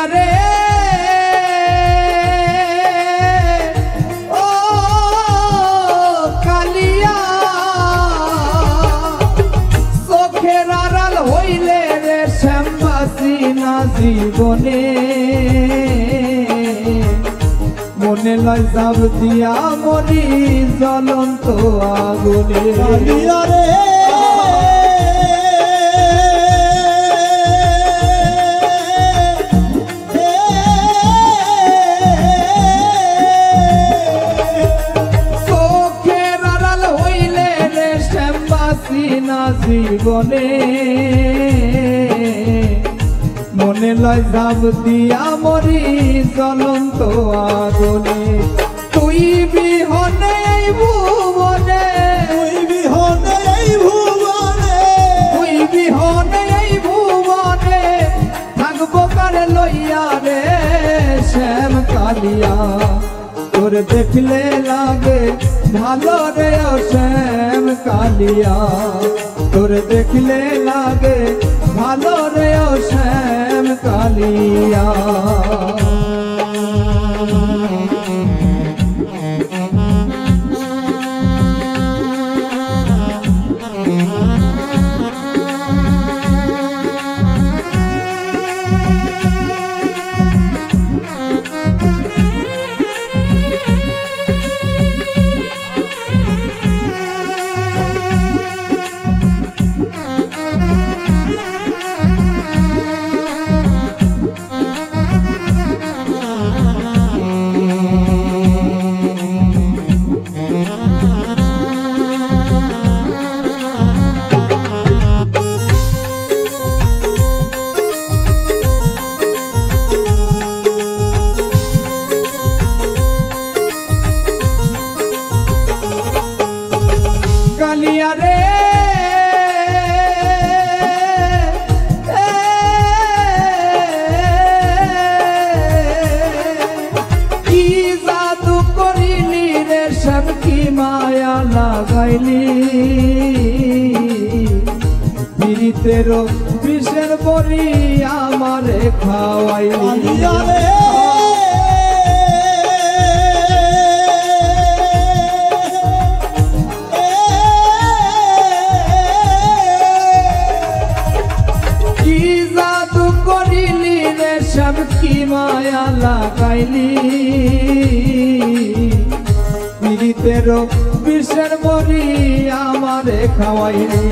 কালিয়া রে ও কালিয়া চোখের আড়াল হইলে রে শ্যামবাসী না জীবনে মনে লয় যাব দিয়া মরি জ্বলন্ত আগুনে কালিয়া রে চোখের আড়াল হইলে রে শ্যামবাসী না জীবনে মনে লয় যাব দিয়া মরি জ্বলন্ত আগুনে তুই বিহনে এই ভুবনে তুই বিহনে এই ভুবনে তুই বিহনে এই ভুবনে থাকবো কারে লইয়া রে শ্যাম কালিয়া তোর দেখলে লাগে ভালো রে ও শ্যাম কালিয়া তোর দেখলে লাগে ভালো রে ও শ্যাম কালিয়া কালিয়া রে কি জাদু করিলি রে সব কি মায়া লাগাইলি পিরিতেরও বিষের বড়ি আমারে খাওয়াইলি কালিয়া রে সব কি মায়া লাগাইলি পিরিতেরও বিষের বড়ি আমারে খাওয়াইলি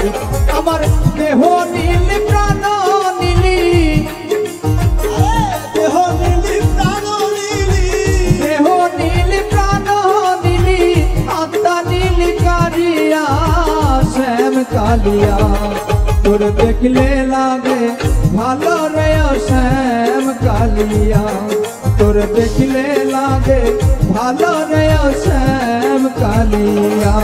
আমার দেহ নীল প্রাণ নীলি দেহ নীলি প্রাণ নীলি দেহ নীল প্রাণ নীলি আত্মা নীল কারিয়া শ্যাম কালিয়া তোর দেখলে লাগে ভালো রে ও শ্যাম কালিয়া তোর দেখলে লাগে ভালো রে ও শ্যাম কালিয়া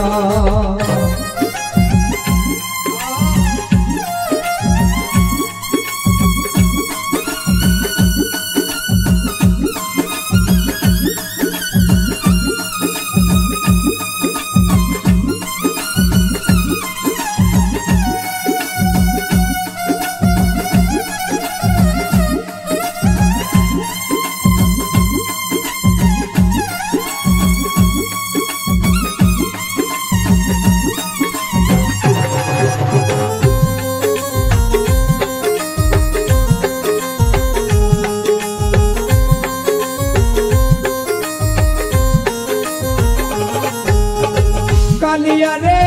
কালিয়া রে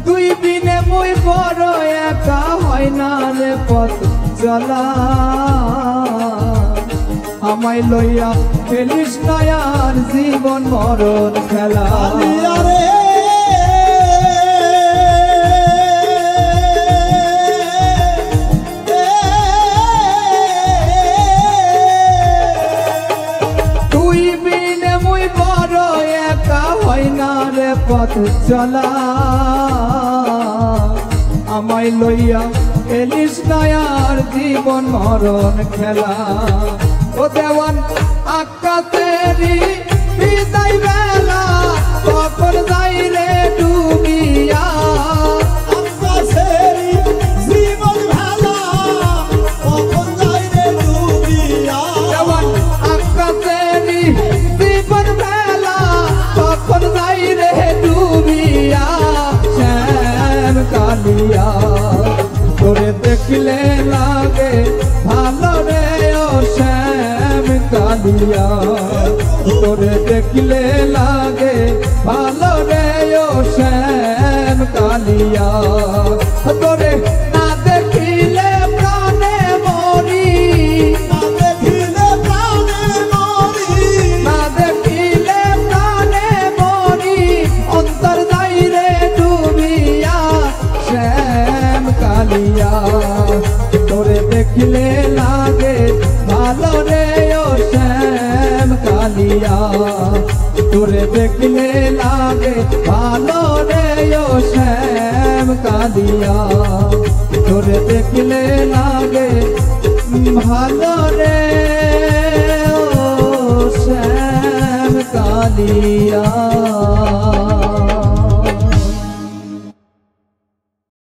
তুই বিনে মুই বড় একা হয় না রে পথ চলা আমায় লইয়া খেলিস না আর জীবন মরণ খেলা কালিয়া রে পথ চলা আমায় লইয়া এলিস না আর জীবন মরণ খেলা ও দেওয়ান আকাশেরই বিদায় বেলা কখন যাই রে দেখলে লাগে ভালো রে ও শ্যাম কালিয়া তোরে না দেখিলে প্রাণে মরি না দেখিলে প্রাণে মরি না দেখিলে প্রাণে মরি অন্তর যাই রে ডুবিয়া শ্যাম কালিয়া তোরে দেখলে লাগে ভালো রে ও শ্যাম কালিয়া তোরে